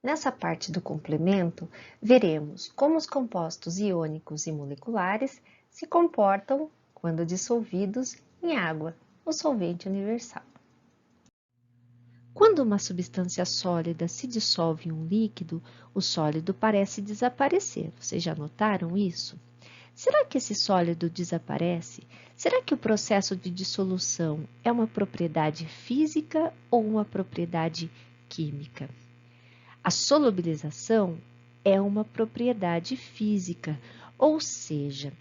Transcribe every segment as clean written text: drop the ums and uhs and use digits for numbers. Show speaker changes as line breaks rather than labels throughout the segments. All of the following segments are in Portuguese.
Nessa parte do complemento, veremos como os compostos iônicos e moleculares se comportam quando dissolvidos em água, o solvente universal. Quando uma substância sólida se dissolve em um líquido, o sólido parece desaparecer. Vocês já notaram isso? Será que esse sólido desaparece? Será que o processo de dissolução é uma propriedade física ou uma propriedade química? A solubilização é uma propriedade física, ou seja,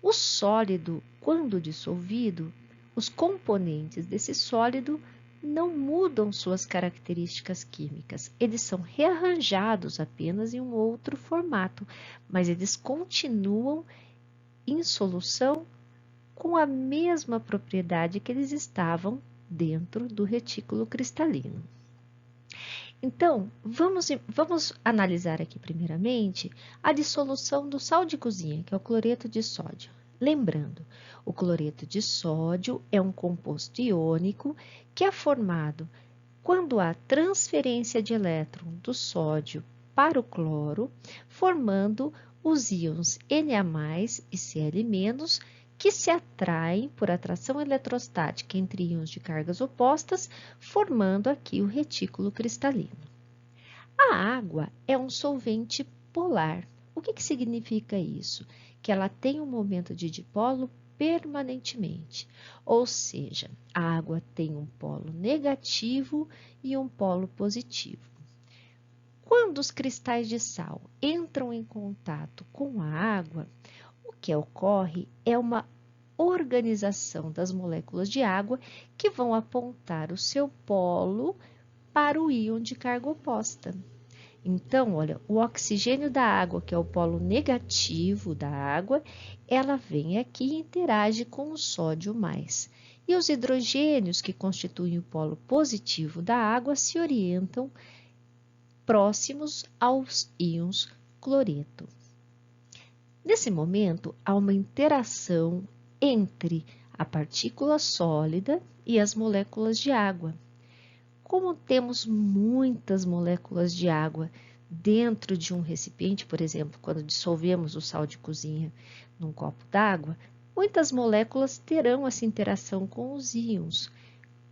o sólido, quando dissolvido, os componentes desse sólido não mudam suas características químicas, eles são rearranjados apenas em um outro formato, mas eles continuam em solução com a mesma propriedade que eles estavam dentro do retículo cristalino. Então, vamos analisar aqui primeiramente a dissolução do sal de cozinha, que é o cloreto de sódio. Lembrando, o cloreto de sódio é um composto iônico que é formado quando há transferência de elétron do sódio para o cloro, formando os íons Na+ e Cl-, que se atraem por atração eletrostática entre íons de cargas opostas, formando aqui o retículo cristalino. A água é um solvente polar. O que significa isso? Que ela tem um momento de dipolo permanentemente, ou seja, a água tem um polo negativo e um polo positivo. Quando os cristais de sal entram em contato com a água, o que ocorre é uma organização das moléculas de água que vão apontar o seu polo para o íon de carga oposta. Então, olha, o oxigênio da água, que é o polo negativo da água, ela vem aqui e interage com o sódio mais. E os hidrogênios, que constituem o polo positivo da água, se orientam próximos aos íons cloreto. Nesse momento, há uma interação entre a partícula sólida e as moléculas de água. Como temos muitas moléculas de água dentro de um recipiente, por exemplo, quando dissolvemos o sal de cozinha num copo d'água, muitas moléculas terão essa interação com os íons.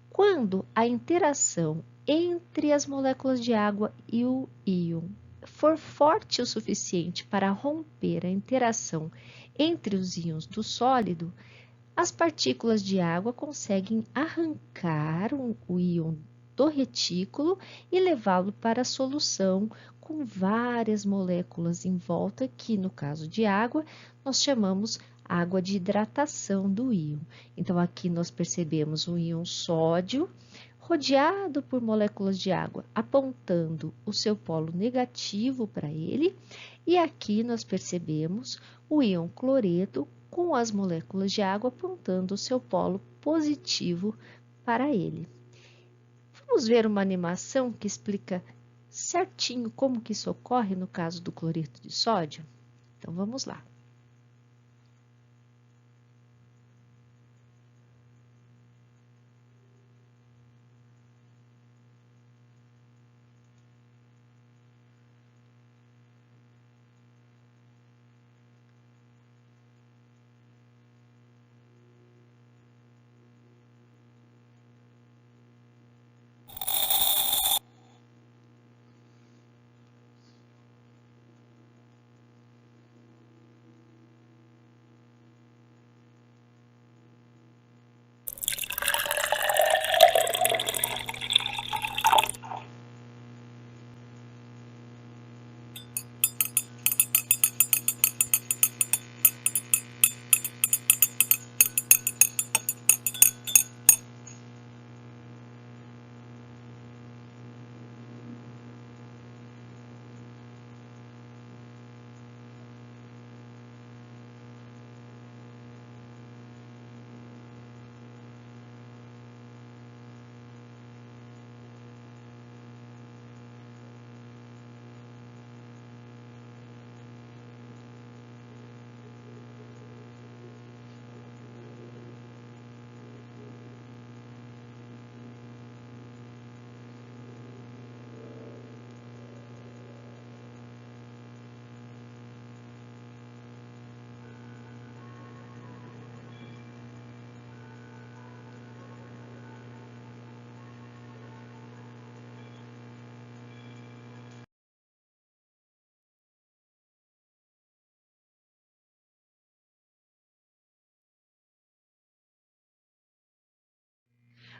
Quando a interação entre as moléculas de água e o íon for forte o suficiente para romper a interação entre os íons do sólido, as partículas de água conseguem arrancar o íon do retículo e levá-lo para a solução com várias moléculas em volta, que no caso de água, nós chamamos água de hidratação do íon. Então, aqui nós percebemos o íon sódio rodeado por moléculas de água, apontando o seu polo negativo para ele, e aqui nós percebemos o íon cloreto com as moléculas de água apontando o seu polo positivo para ele. Vamos ver uma animação que explica certinho como que isso ocorre no caso do cloreto de sódio? Então, vamos lá.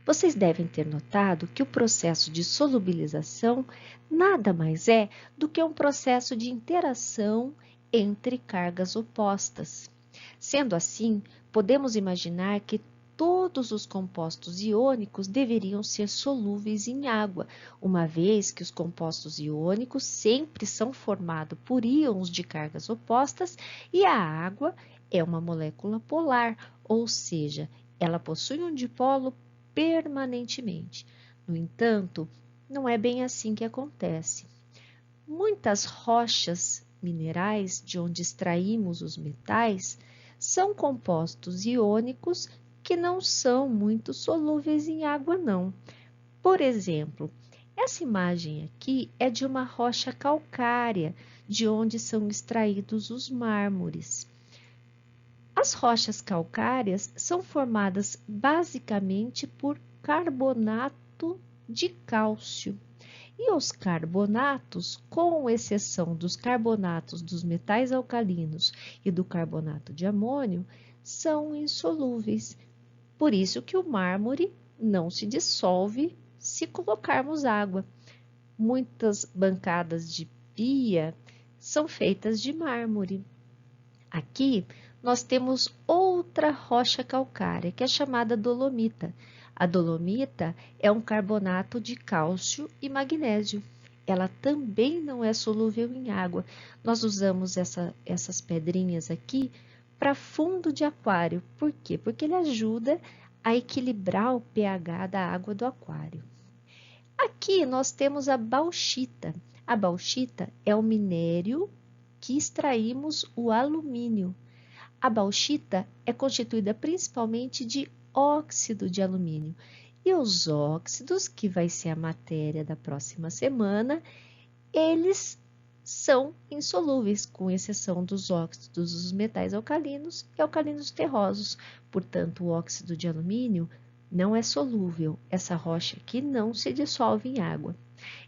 Vocês devem ter notado que o processo de solubilização nada mais é do que um processo de interação entre cargas opostas. Sendo assim, podemos imaginar que todos os compostos iônicos deveriam ser solúveis em água, uma vez que os compostos iônicos sempre são formados por íons de cargas opostas e a água é uma molécula polar, ou seja, ela possui um dipolo permanentemente. No entanto, não é bem assim que acontece. Muitas rochas minerais de onde extraímos os metais são compostos iônicos que não são muito solúveis em água, não. Por exemplo, essa imagem aqui é de uma rocha calcária, de onde são extraídos os mármores. As rochas calcárias são formadas basicamente por carbonato de cálcio. E os carbonatos, com exceção dos carbonatos dos metais alcalinos e do carbonato de amônio, são insolúveis. Por isso que o mármore não se dissolve se colocarmos água. Muitas bancadas de pia são feitas de mármore. Aqui nós temos outra rocha calcária, que é chamada dolomita. A dolomita é um carbonato de cálcio e magnésio. Ela também não é solúvel em água. Nós usamos essas pedrinhas aqui para fundo de aquário. Por quê? Porque ele ajuda a equilibrar o pH da água do aquário. Aqui nós temos a bauxita. A bauxita é o minério que extraímos o alumínio. A bauxita é constituída principalmente de óxido de alumínio. E os óxidos, que vai ser a matéria da próxima semana, eles são insolúveis, com exceção dos óxidos dos metais alcalinos e alcalinos terrosos. Portanto, o óxido de alumínio não é solúvel. Essa rocha aqui não se dissolve em água.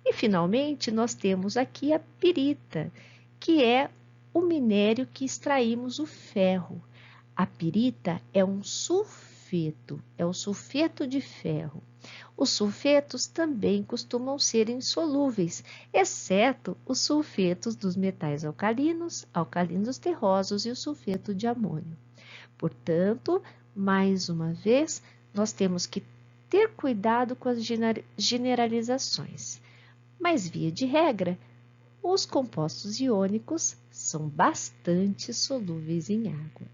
E, finalmente, nós temos aqui a pirita, que é o minério que extraímos o ferro. A pirita é um sulfeto, é o sulfeto de ferro. Os sulfetos também costumam ser insolúveis, exceto os sulfetos dos metais alcalinos, alcalinos terrosos e o sulfeto de amônio. Portanto, mais uma vez, nós temos que ter cuidado com as generalizações. Mas, via de regra, os compostos iônicos são bastante solúveis em água.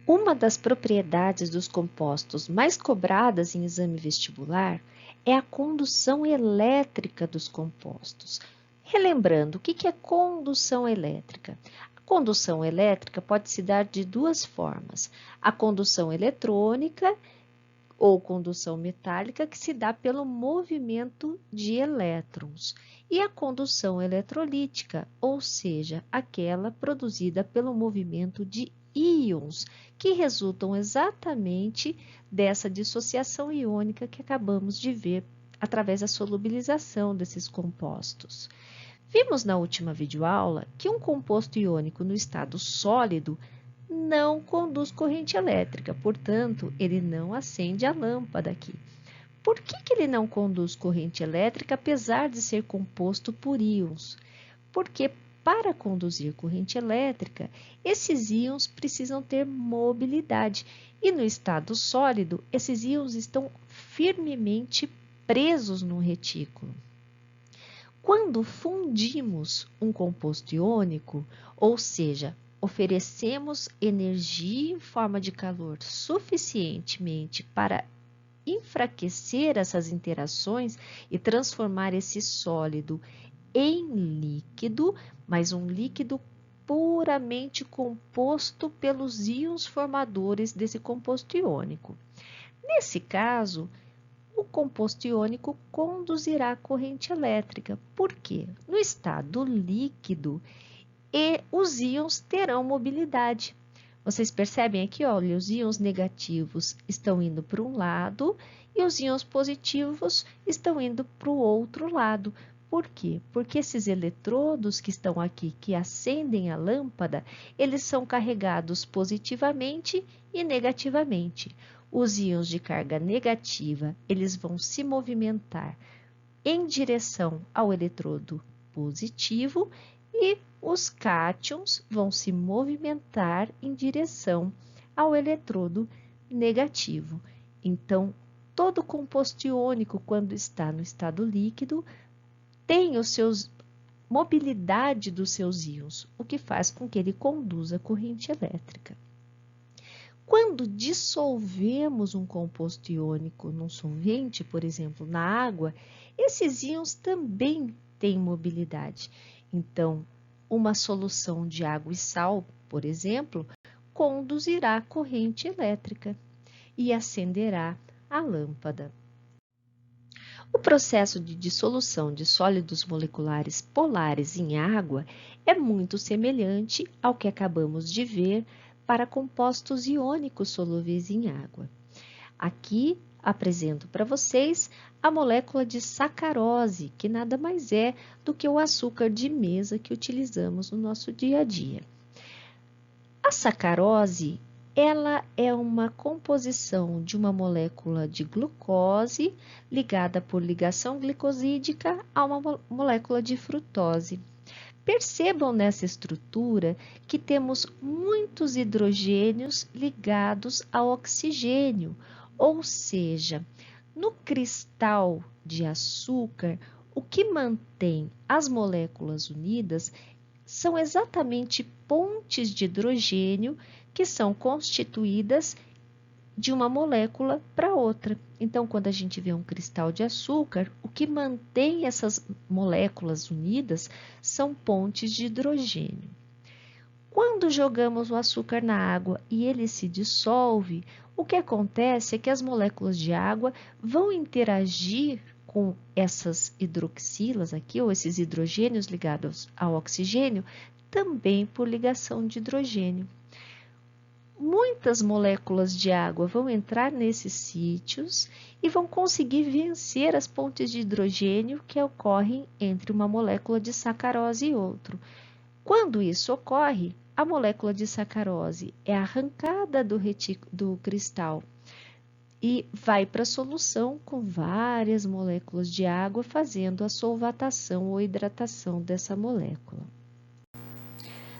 Uma das propriedades dos compostos mais cobradas em exame vestibular é a condução elétrica dos compostos. Relembrando, o que é condução elétrica? A condução elétrica pode se dar de duas formas: a condução eletrônica ou condução metálica, que se dá pelo movimento de elétrons, e a condução eletrolítica, ou seja, aquela produzida pelo movimento de íons, que resultam exatamente dessa dissociação iônica que acabamos de ver através da solubilização desses compostos. Vimos na última videoaula que um composto iônico no estado sólido não conduz corrente elétrica, portanto, ele não acende a lâmpada aqui. Por que ele não conduz corrente elétrica, apesar de ser composto por íons? Porque para conduzir corrente elétrica, esses íons precisam ter mobilidade e no estado sólido, esses íons estão firmemente presos no retículo. Quando fundimos um composto iônico, ou seja, oferecemos energia em forma de calor suficientemente para enfraquecer essas interações e transformar esse sólido em líquido, mas um líquido puramente composto pelos íons formadores desse composto iônico. Nesse caso, o composto iônico conduzirá corrente elétrica. Por quê? No estado líquido, e os íons terão mobilidade. Vocês percebem aqui, olha, os íons negativos estão indo para um lado e os íons positivos estão indo para o outro lado. Por quê? Porque esses eletrodos que estão aqui, que acendem a lâmpada, eles são carregados positivamente e negativamente. Os íons de carga negativa, eles vão se movimentar em direção ao eletrodo positivo e os cátions vão se movimentar em direção ao eletrodo negativo. Então, todo composto iônico, quando está no estado líquido, tem mobilidade dos seus íons, o que faz com que ele conduza corrente elétrica. Quando dissolvemos um composto iônico num solvente, por exemplo, na água, esses íons também têm mobilidade. Então, uma solução de água e sal, por exemplo, conduzirá corrente elétrica e acenderá a lâmpada. O processo de dissolução de sólidos moleculares polares em água é muito semelhante ao que acabamos de ver para compostos iônicos solúveis em água. Aqui apresento para vocês a molécula de sacarose, que nada mais é do que o açúcar de mesa que utilizamos no nosso dia a dia. A sacarose, ela é uma composição de uma molécula de glucose ligada por ligação glicosídica a uma molécula de frutose. Percebam nessa estrutura que temos muitos hidrogênios ligados ao oxigênio, ou seja, no cristal de açúcar, o que mantém as moléculas unidas são exatamente pontes de hidrogênio que são constituídas de uma molécula para outra. Então, quando a gente vê um cristal de açúcar, o que mantém essas moléculas unidas são pontes de hidrogênio. Quando jogamos o açúcar na água e ele se dissolve, o que acontece é que as moléculas de água vão interagir com essas hidroxilas aqui, ou esses hidrogênios ligados ao oxigênio, também por ligação de hidrogênio. Muitas moléculas de água vão entrar nesses sítios e vão conseguir vencer as pontes de hidrogênio que ocorrem entre uma molécula de sacarose e outro. Quando isso ocorre, a molécula de sacarose é arrancada do cristal e vai para a solução com várias moléculas de água fazendo a solvatação ou hidratação dessa molécula.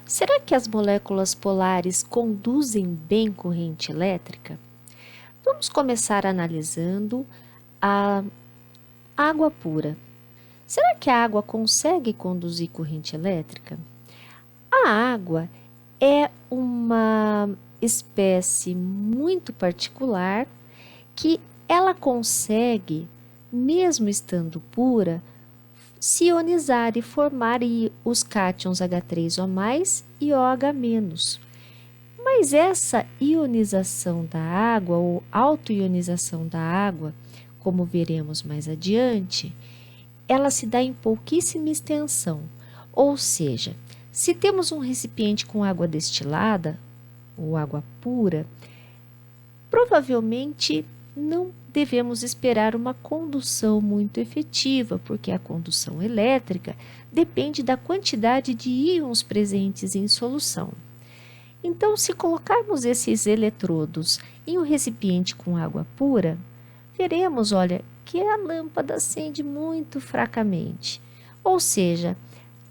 Será que as moléculas polares conduzem bem corrente elétrica? Vamos começar analisando a água pura. Será que a água consegue conduzir corrente elétrica? A água é uma espécie muito particular que ela consegue, mesmo estando pura, se ionizar e formar os cátions H3O+, e OH-. Mas essa ionização da água, ou autoionização da água, como veremos mais adiante, ela se dá em pouquíssima extensão, ou seja, se temos um recipiente com água destilada, ou água pura, provavelmente não devemos esperar uma condução muito efetiva, porque a condução elétrica depende da quantidade de íons presentes em solução. Então, se colocarmos esses eletrodos em um recipiente com água pura, veremos, olha, que a lâmpada acende muito fracamente. Ou seja,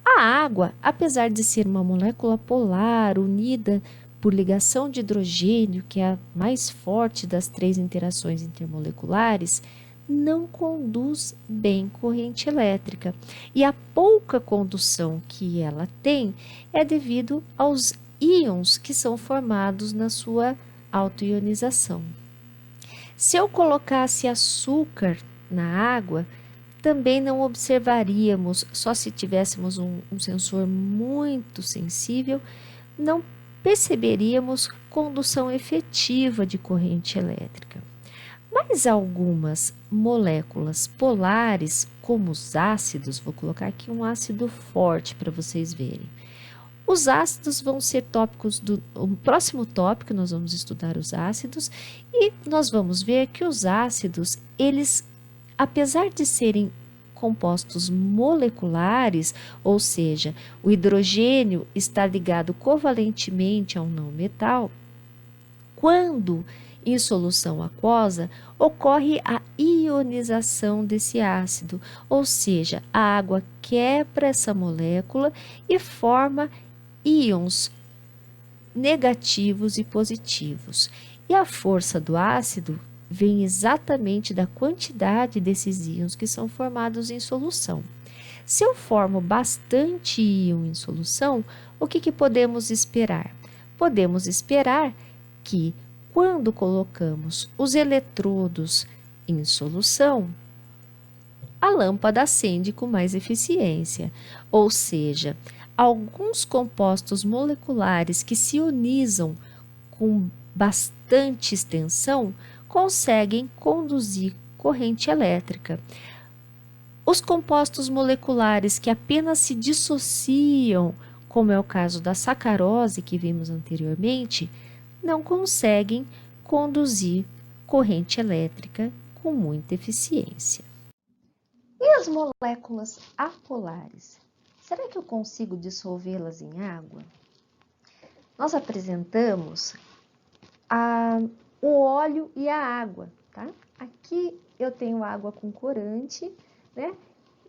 a água, apesar de ser uma molécula polar unida por ligação de hidrogênio, que é a mais forte das três interações intermoleculares, não conduz bem corrente elétrica. E a pouca condução que ela tem é devido aos íons que são formados na sua autoionização. Se eu colocasse açúcar na água, também não observaríamos, só se tivéssemos um sensor muito sensível, não perceberíamos condução efetiva de corrente elétrica. Mas algumas moléculas polares, como os ácidos, vou colocar aqui um ácido forte para vocês verem. Os ácidos vão ser tópicos o próximo tópico, nós vamos estudar os ácidos e nós vamos ver que os ácidos, eles, apesar de serem compostos moleculares, ou seja, o hidrogênio está ligado covalentemente a um não metal, quando Em solução aquosa, ocorre a ionização desse ácido, ou seja, a água quebra essa molécula e forma íons negativos e positivos. E a força do ácido vem exatamente da quantidade desses íons que são formados em solução. Se eu formo bastante íon em solução, o que podemos esperar? Podemos esperar que, quando colocamos os eletrodos em solução, a lâmpada acende com mais eficiência, ou seja, alguns compostos moleculares que se ionizam com bastante extensão conseguem conduzir corrente elétrica. Os compostos moleculares que apenas se dissociam, como é o caso da sacarose que vimos anteriormente, não conseguem conduzir corrente elétrica com muita eficiência. E as moléculas apolares? Será que eu consigo dissolvê-las em água? Nós apresentamos o óleo e a água, tá? Aqui eu tenho água com corante, né?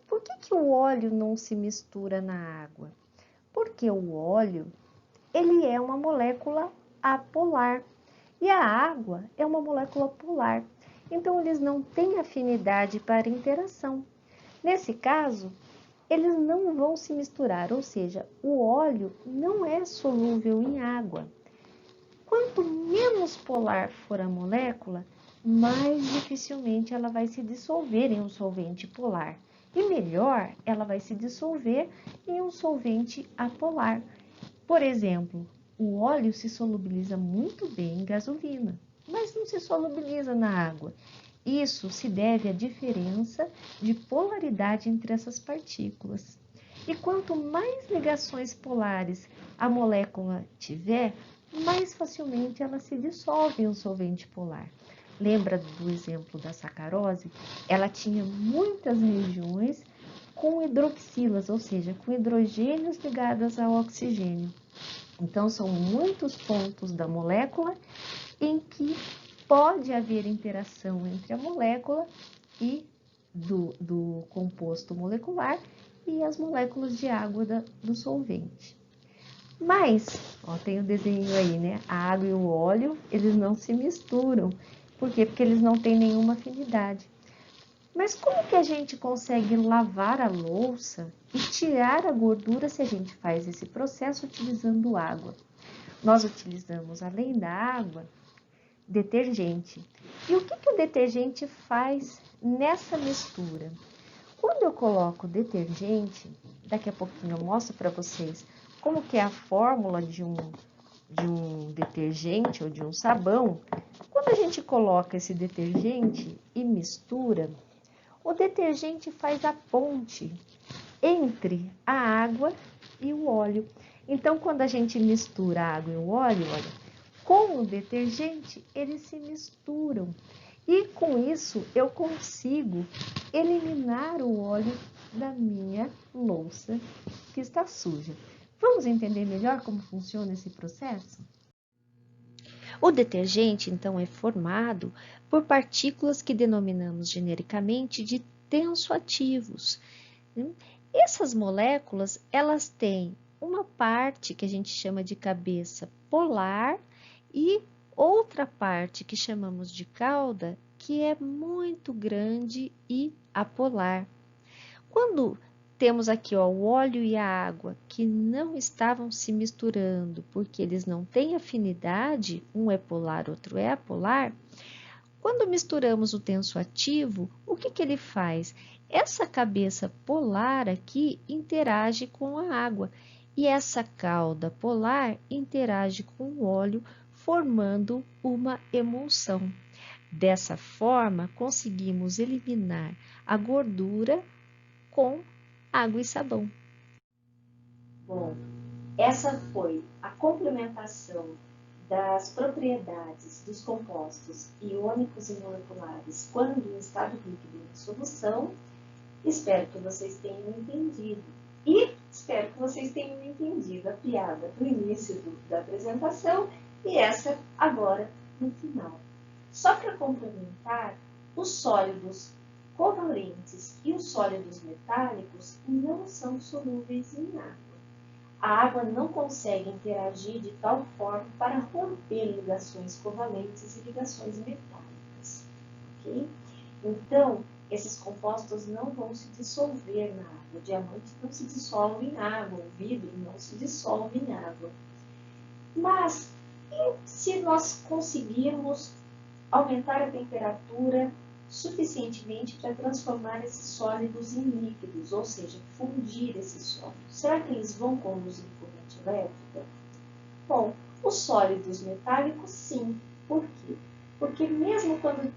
Por que o óleo não se mistura na água? Porque o óleo, ele é uma molécula apolar e a água é uma molécula polar. Então, eles não têm afinidade para interação. Nesse caso, eles não vão se misturar, ou seja, o óleo não é solúvel em água. Quanto menos polar for a molécula, mais dificilmente ela vai se dissolver em um solvente polar. E melhor, ela vai se dissolver em um solvente apolar. Por exemplo, o óleo se solubiliza muito bem em gasolina, mas não se solubiliza na água. Isso se deve à diferença de polaridade entre essas partículas. E quanto mais ligações polares a molécula tiver, mais facilmente ela se dissolve em um solvente polar. Lembra do exemplo da sacarose? Ela tinha muitas regiões com hidroxilas, ou seja, com hidrogênios ligados ao oxigênio. Então, são muitos pontos da molécula em que pode haver interação entre a molécula e do composto molecular e as moléculas de água do solvente. Mas, ó, tem o desenho aí, né? A água e o óleo, eles não se misturam. Por quê? Porque eles não têm nenhuma afinidade. Mas como que a gente consegue lavar a louça e tirar a gordura se a gente faz esse processo utilizando água? Nós utilizamos, além da água, detergente. E o que o detergente faz nessa mistura? Quando eu coloco detergente, daqui a pouquinho eu mostro para vocês como que é a fórmula de um detergente ou de um sabão. Quando a gente coloca esse detergente e mistura, o detergente faz a ponte entre a água e o óleo. Então, quando a gente mistura a água e o óleo, olha, com o detergente, eles se misturam. E com isso, eu consigo eliminar o óleo da minha louça que está suja. Vamos entender melhor como funciona esse processo? O detergente, então, é formado por partículas que denominamos genericamente de tensoativos. Essas moléculas, elas têm uma parte que a gente chama de cabeça polar e outra parte que chamamos de cauda, que é muito grande e apolar. Quando temos aqui ó, o óleo e a água que não estavam se misturando porque eles não têm afinidade, um é polar, outro é apolar. Quando misturamos o tensoativo, o que ele faz? Essa cabeça polar aqui interage com a água e essa cauda polar interage com o óleo, formando uma emulsão. Dessa forma, conseguimos eliminar a gordura com água e sabão. Bom, essa foi a complementação das propriedades dos compostos iônicos e moleculares quando em estado líquido em solução. Espero que vocês tenham entendido. E espero que vocês tenham entendido a piada do início da apresentação e essa agora no final. Só para complementar, os sólidos covalentes e os sólidos metálicos não são solúveis em água. A água não consegue interagir de tal forma para romper ligações covalentes e ligações metálicas. Okay? Então, esses compostos não vão se dissolver na água. O diamante não se dissolve em água, o vidro não se dissolve em água. Mas, e se nós conseguirmos aumentar a temperatura suficientemente para transformar esses sólidos em líquidos, ou seja, fundir esses sólidos? Será que eles vão conduzir corrente elétrica? Bom, os sólidos metálicos, sim. Por quê? Porque mesmo quando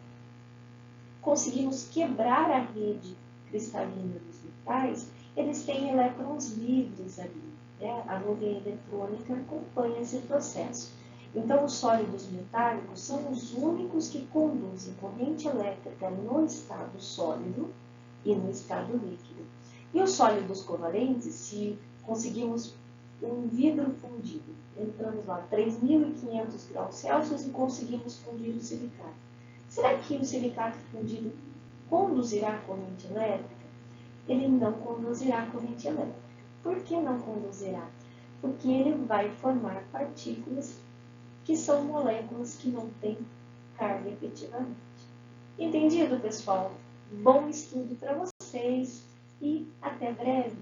conseguimos quebrar a rede cristalina dos metais, eles têm elétrons livres ali. Né? A nuvem eletrônica acompanha esse processo. Então, os sólidos metálicos são os únicos que conduzem corrente elétrica no estado sólido e no estado líquido. E os sólidos covalentes, se conseguimos um vidro fundido, entramos lá a 3.500 graus Celsius e conseguimos fundir o silicato. Será que o silicato fundido conduzirá corrente elétrica? Ele não conduzirá corrente elétrica. Por que não conduzirá? Porque ele vai formar partículas que são moléculas que não têm carga efetivamente. Entendido, pessoal? Bom estudo para vocês e até breve!